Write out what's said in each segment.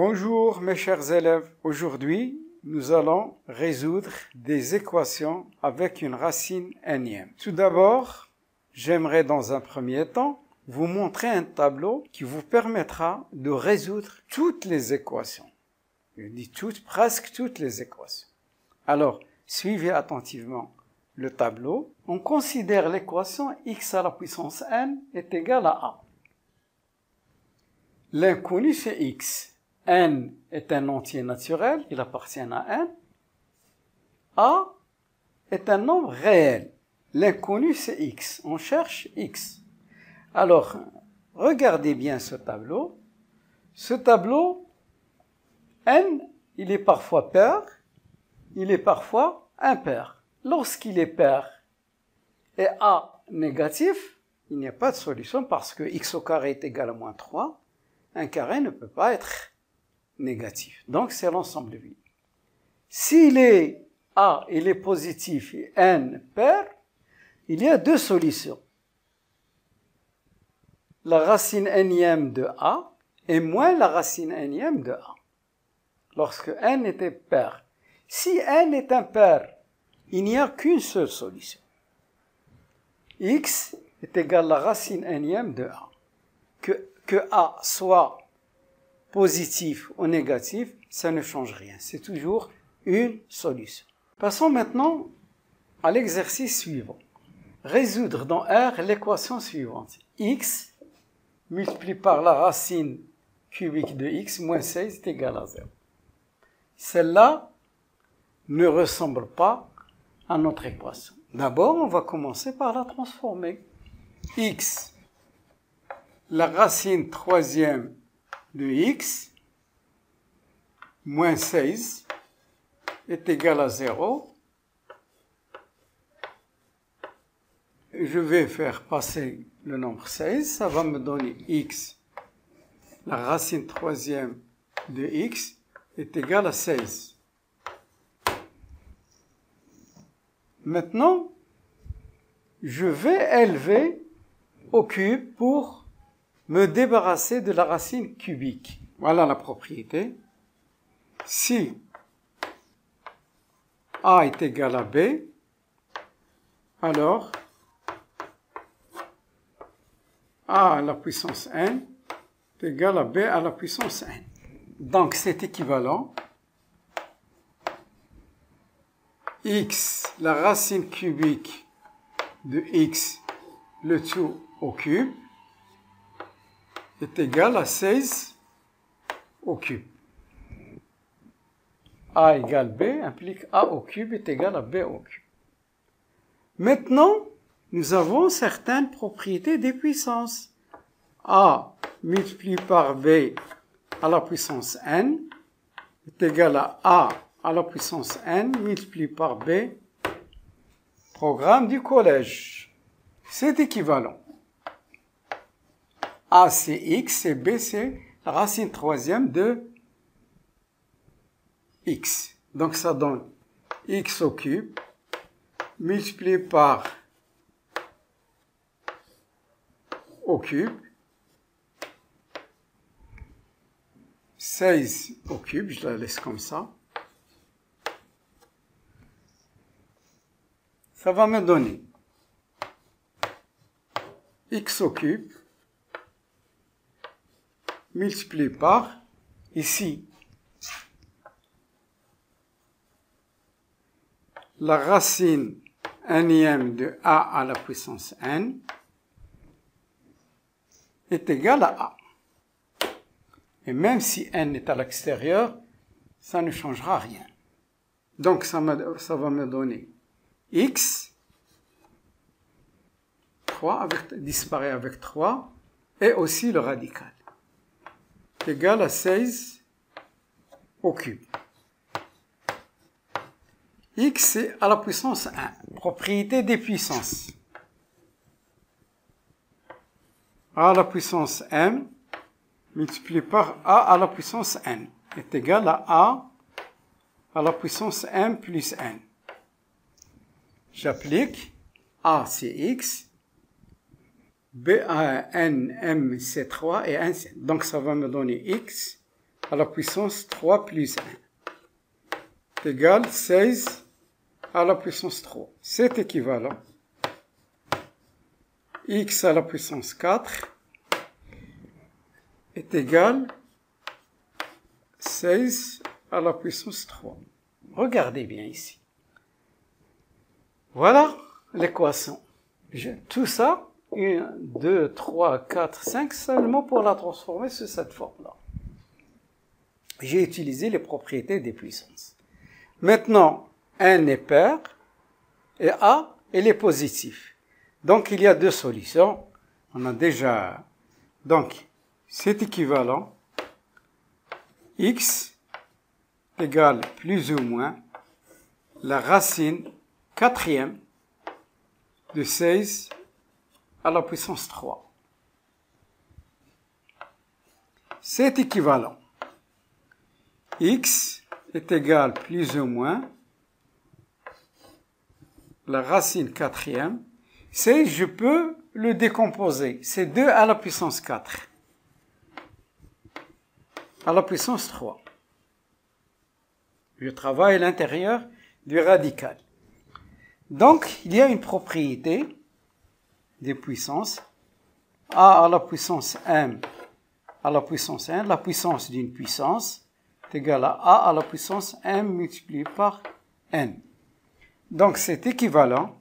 Bonjour mes chers élèves, aujourd'hui nous allons résoudre des équations avec une racine énième. Tout d'abord, j'aimerais dans un premier temps vous montrer un tableau qui vous permettra de résoudre toutes les équations. Je dis toutes, presque toutes les équations. Alors, suivez attentivement le tableau. On considère l'équation x à la puissance n est égale à a. L'inconnu c'est x. N est un entier naturel, il appartient à n. A est un nombre réel. L'inconnu c'est x. On cherche x. Alors, regardez bien ce tableau. Ce tableau, n, il est parfois pair, il est parfois impair. Lorsqu'il est pair et a négatif, il n'y a pas de solution parce que x au carré est égal à moins 3. Un carré ne peut pas être négatif. Donc, c'est l'ensemble vide. S'il est a, il est positif et n pair, il y a deux solutions. La racine énième de a et moins la racine énième de a. Lorsque n était pair. Si n est impair, il n'y a qu'une seule solution. X est égal à la racine énième de a. Que a soit positif ou négatif, ça ne change rien. C'est toujours une solution. Passons maintenant à l'exercice suivant. Résoudre dans R l'équation suivante. X multiplié par la racine cubique de x moins 16 est égal à 0. Celle-là ne ressemble pas à notre équation. D'abord, on va commencer par la transformer. X, la racine troisième de x, moins 16, est égal à 0. Je vais faire passer le nombre 16, ça va me donner x, la racine troisième de x, est égal à 16. Maintenant, je vais élever au cube pour me débarrasser de la racine cubique. Voilà la propriété. Si a est égal à b, alors a à la puissance n est égal à b à la puissance n. Donc c'est équivalent. X, la racine cubique de x, le tout au cube, est égal à 16 au cube. A égale B implique A au cube est égal à B au cube. Maintenant, nous avons certaines propriétés des puissances. A multiplié par B à la puissance n est égal à la puissance n multiplié par B. Programme du collège. C'est équivalent. A c'est x et B c'est la racine troisième de x. Donc ça donne x au cube multiplié par au cube 16 au cube, je la laisse comme ça. Ça va me donner x au cube multiplié par, ici, la racine énième de a à la puissance n est égale à a. Et même si n est à l'extérieur, ça ne changera rien. Donc ça va me donner x, 3 disparaît avec 3, et aussi le radical, égal à 16 au cube. X est à la puissance 1. Propriété des puissances. A à la puissance m multiplié par a à la puissance n est égal à la puissance m plus n. J'applique a c'est x, b, n, m c'est 3 et n c'est. Donc ça va me donner x à la puissance 3 plus 1 est égal à 16 à la puissance 3. C'est équivalent. X à la puissance 4 est égal à 16 à la puissance 3. Regardez bien ici. Voilà l'équation. Tout ça, 1, 2, 3, 4, 5, seulement pour la transformer sous cette forme-là. J'ai utilisé les propriétés des puissances. Maintenant, n est pair et a, il est positif. Donc, il y a deux solutions. On a déjà... Donc, c'est équivalent. X égale plus ou moins la racine quatrième de 16 à la puissance 3. C'est équivalent. X est égal plus ou moins la racine quatrième. C'est, je peux le décomposer. C'est 2 à la puissance 4. À la puissance 3. Je travaille à l'intérieur du radical. Donc, il y a une propriété des puissances. A à la puissance m à la puissance 1, la puissance d'une puissance est égale à A à la puissance m multiplié par n. Donc, c'est équivalent.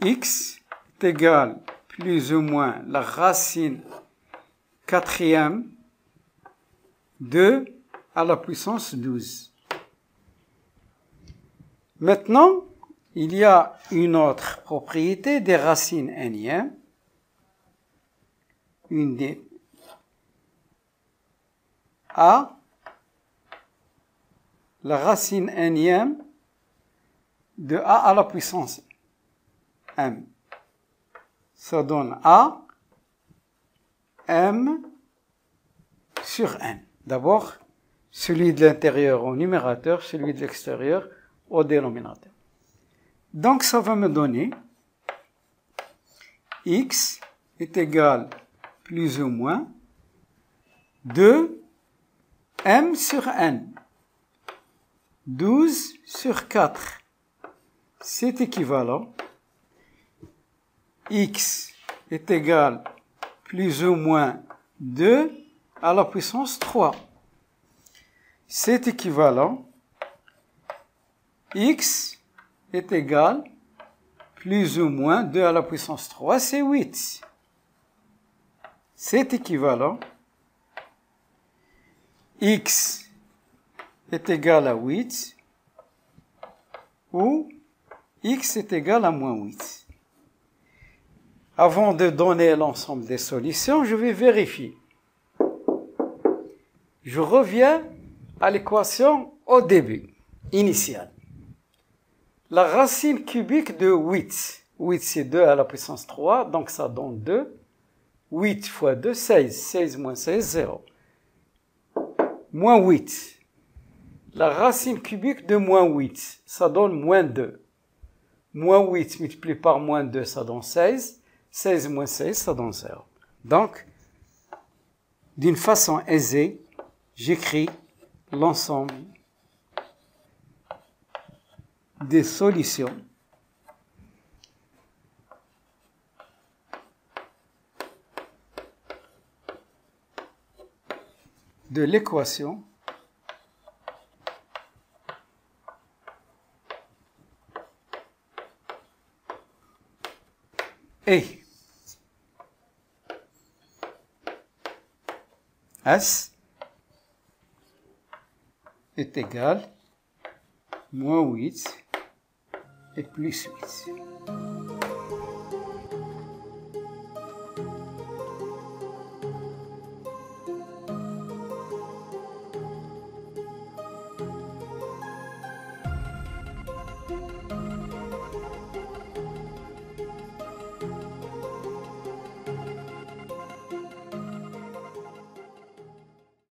X est égal plus ou moins la racine quatrième de à la puissance 12. Maintenant, il y a une autre propriété des racines n-ième. Une des a, la racine n-ième de a à la puissance m. Ça donne a m sur n. D'abord, celui de l'intérieur au numérateur, celui de l'extérieur au dénominateur. Donc, ça va me donner x est égal plus ou moins 2 m sur n. 12 sur 4. C'est équivalent. X est égal plus ou moins 2 à la puissance 3. C'est équivalent. X est égal plus ou moins 2 à la puissance 3, c'est 8. C'est équivalent. X est égal à 8 ou x est égal à moins 8. Avant de donner l'ensemble des solutions, je vais vérifier. Je reviens à l'équation au début, initiale. La racine cubique de 8. 8, c'est 2 à la puissance 3, donc ça donne 2. 8 fois 2, 16. 16 moins 16, 0. Moins 8. La racine cubique de moins 8, ça donne moins 2. Moins 8 multiplié par moins 2, ça donne 16. 16 moins 16, ça donne 0. Donc, d'une façon aisée, j'écris l'ensemble des solutions de l'équation et S est égal moins 8 et plus 8.